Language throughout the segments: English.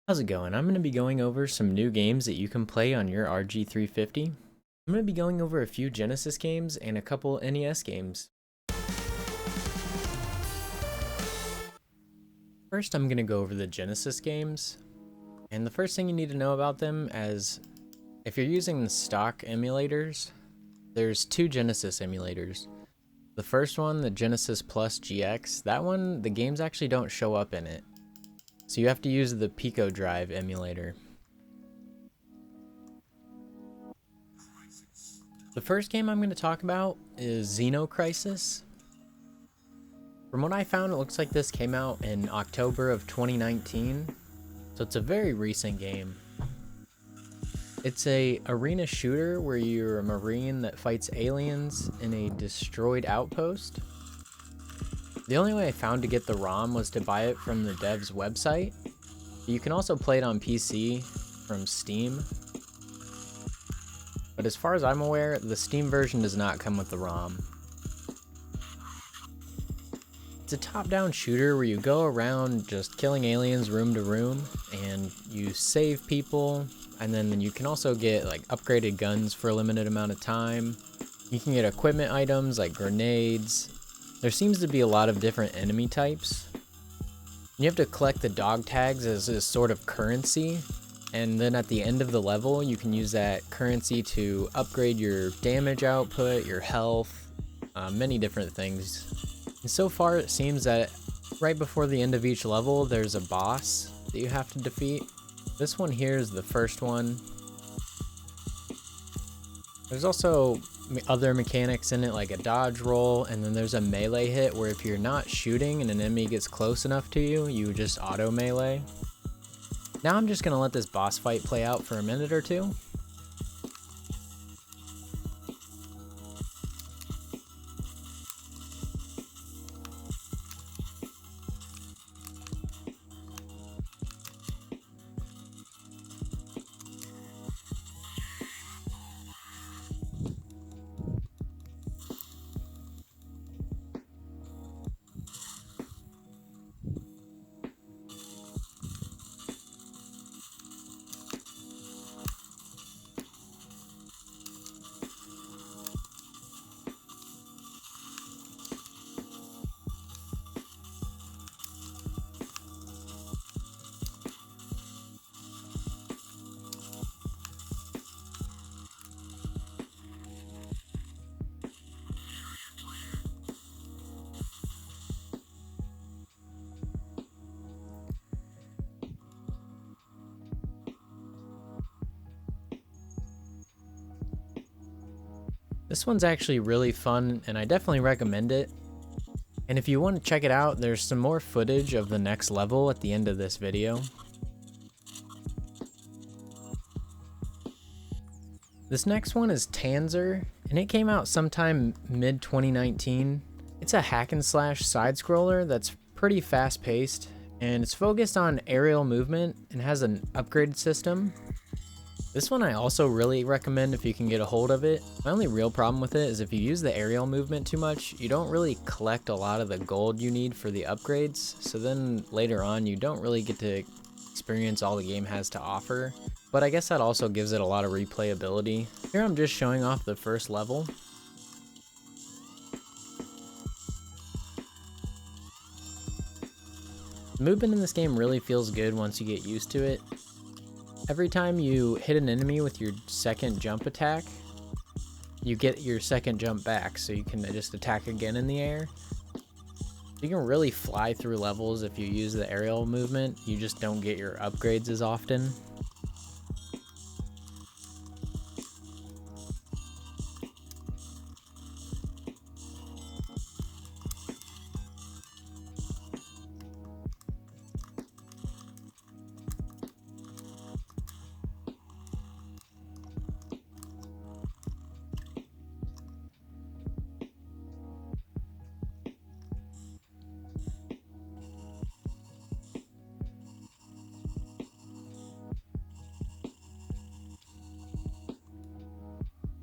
How's it going? I'm going to be going over some new games that you can play on your RG350. I'm going to be going over a few Genesis games and a couple NES games. First, I'm going to go over the Genesis games. And the first thing you need to know about them is if you're using the stock emulators, there's two Genesis emulators. The first one, the Genesis Plus GX, that one, the games actually don't show up in it. So you have to use the Pico Drive emulator. The first game I'm going to talk about is Xeno Crisis. From what I found, it looks like this came out in October of 2019, so it's a very recent game. It's a arena shooter where you're a marine that fights aliens in a destroyed outpost. The only way I found to get the ROM was to buy it from the dev's website. You can also play it on PC from Steam. But as far as I'm aware, the Steam version does not come with the ROM. It's a top-down shooter where you go around just killing aliens room to room, and you save people, and then you can also get like upgraded guns for a limited amount of time. You can get equipment items like grenades. There seems to be a lot of different enemy types. You have to collect the dog tags as a sort of currency, and then at the end of the level you can use that currency to upgrade your damage output, your health, many different things. And so far it seems that right before the end of each level there's a boss that you have to defeat. This one here is the first one. There's also other mechanics in it like a dodge roll, and then there's a melee hit where if you're not shooting and an enemy gets close enough to you, you just auto melee. Now I'm just going to let this boss fight play out for a minute or two. This one's actually really fun, and I definitely recommend it. And if you want to check it out, there's some more footage of the next level at the end of this video. This next one is Tanzer, and it came out sometime mid-2019. It's a hack and slash side scroller that's pretty fast paced, and it's focused on aerial movement and has an upgrade system. This one I also really recommend if you can get a hold of it. My only real problem with it is if you use the aerial movement too much, you don't really collect a lot of the gold you need for the upgrades, so then later on you don't really get to experience all the game has to offer. But I guess that also gives it a lot of replayability. Here I'm just showing off the first level. The movement in this game really feels good once you get used to it. Every time you hit an enemy with your second jump attack, you get your second jump back, so you can just attack again in the air. You can really fly through levels if you use the aerial movement, you just don't get your upgrades as often.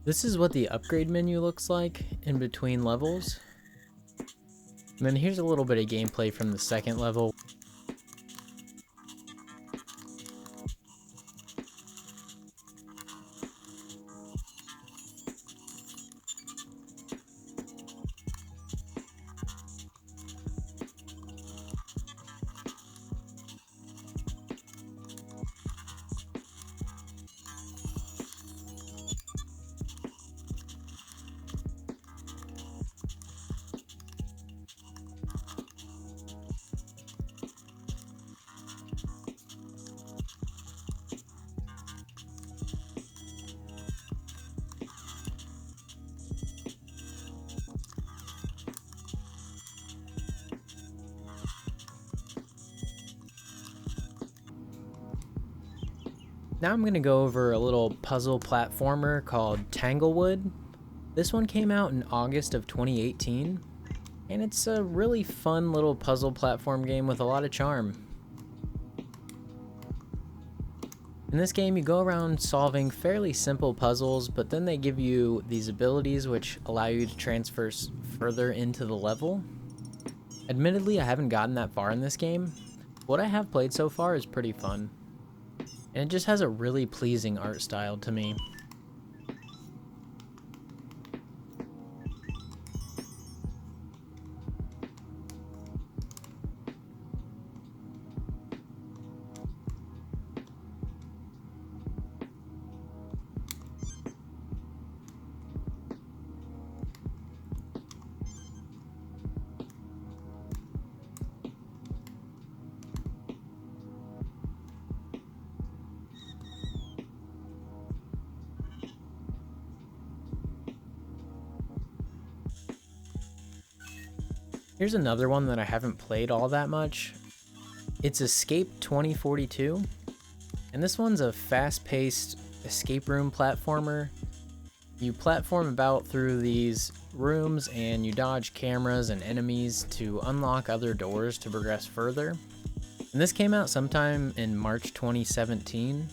This is what the upgrade menu looks like in between levels. And then here's a little bit of gameplay from the second level. Now I'm going to go over a little puzzle platformer called Tanglewood. This one came out in August of 2018, and it's a really fun little puzzle platform game with a lot of charm. In this game, you go around solving fairly simple puzzles, but then they give you these abilities which allow you to transfer further into the level. Admittedly, I haven't gotten that far in this game. What I have played so far is pretty fun, and it just has a really pleasing art style to me. Here's another one that I haven't played all that much. It's Escape 2042, and this one's a fast-paced escape room platformer. You platform about through these rooms and you dodge cameras and enemies to unlock other doors to progress further. And this came out sometime in March 2017.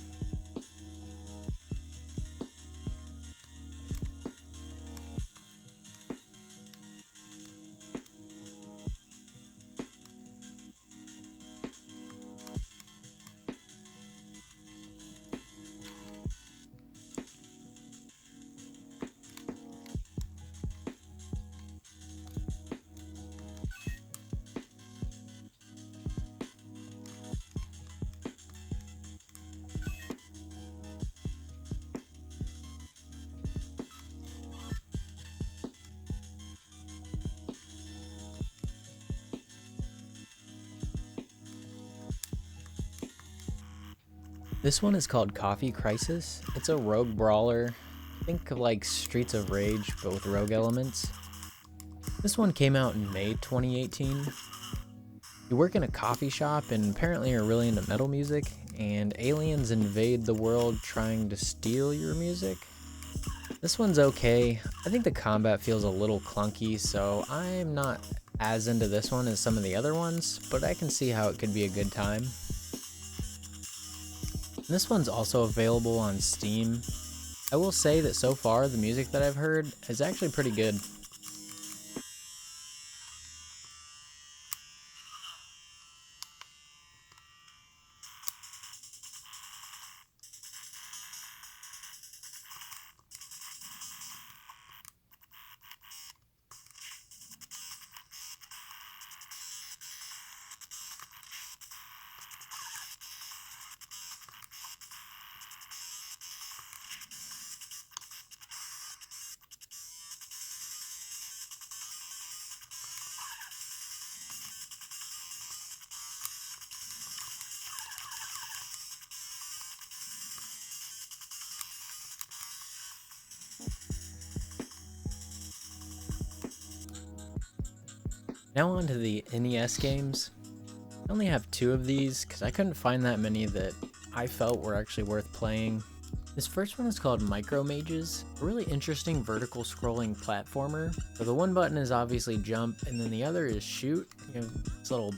This one is called Coffee Crisis. It's a rogue brawler. Think of like Streets of Rage, but with rogue elements. This one came out in May 2018. You work in a coffee shop and apparently are really into metal music, and aliens invade the world trying to steal your music. This one's okay. I think the combat feels a little clunky, so I'm not as into this one as some of the other ones, but I can see how it could be a good time. This one's also available on Steam. I will say that so far the music that I've heard is actually pretty good. Now on to the NES games. I only have 2 of these because I couldn't find that many that I felt were actually worth playing. This first one is called MicroMages, a really interesting vertical scrolling platformer. So the one button is obviously jump, and then the other is shoot. You have this little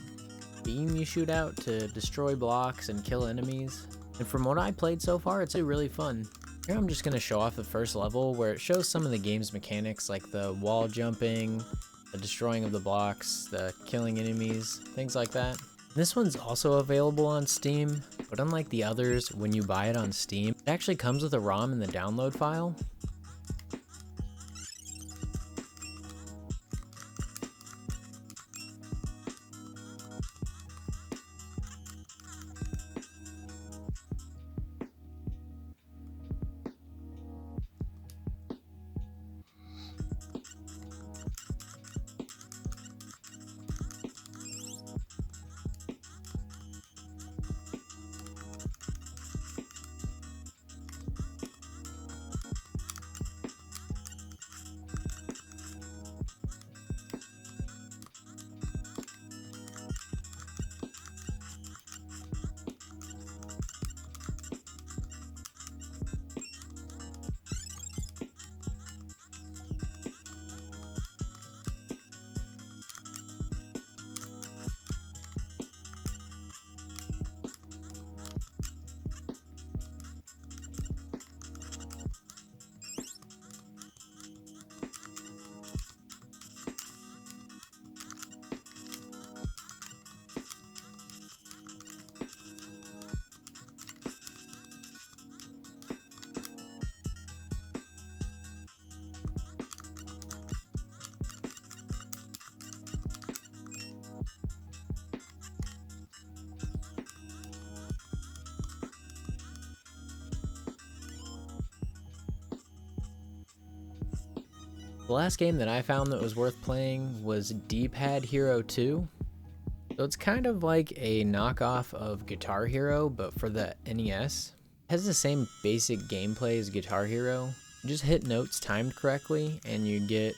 beam you shoot out to destroy blocks and kill enemies. And from what I played so far, it's really fun. Here I'm just going to show off the first level where it shows some of the game's mechanics like the wall jumping, the destroying of the blocks, the killing enemies, things like that. This one's also available on Steam, but unlike the others, when you buy it on Steam, it actually comes with a ROM in the download file. The last game that I found that was worth playing was DPad Hero 2. So it's kind of like a knockoff of Guitar Hero, but for the NES. It has the same basic gameplay as Guitar Hero. You just hit notes timed correctly and you get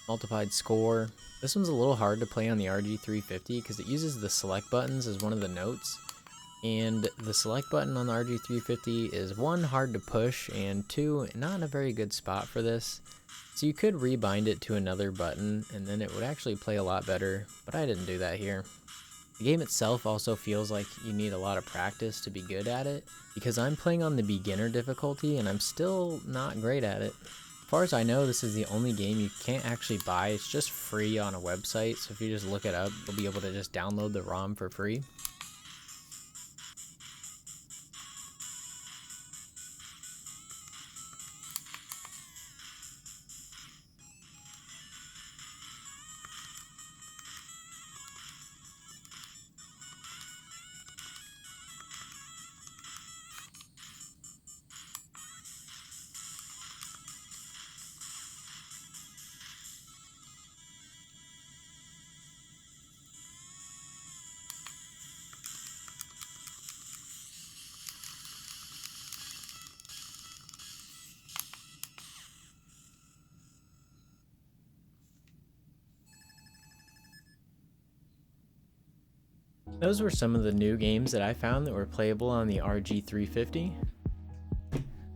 multiplied score. This one's a little hard to play on the RG350 because it uses the select buttons as one of the notes. And the select button on the RG350 is 1, hard to push, and 2, not in a very good spot for this. So you could rebind it to another button and then it would actually play a lot better, but I didn't do that here. The game itself also feels like you need a lot of practice to be good at it, because I'm playing on the beginner difficulty and I'm still not great at it. As far as I know, this is the only game you can't actually buy. It's just free on a website, so if you just look it up, you'll be able to just download the ROM for free. Those were some of the new games that I found that were playable on the RG350.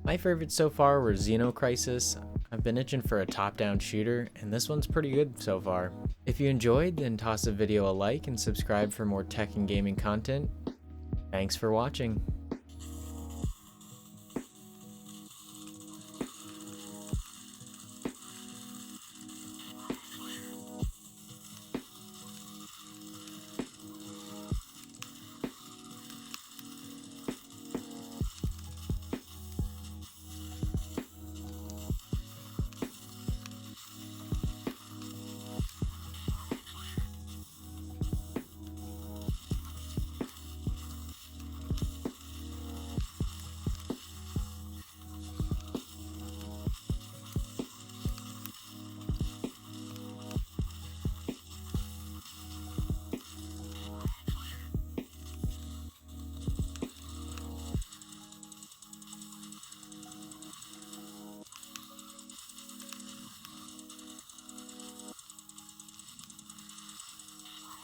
My favorites so far were Xeno Crisis. I've been itching for a top-down shooter, and this one's pretty good so far. If you enjoyed, then toss the video a like and subscribe for more tech and gaming content. Thanks for watching.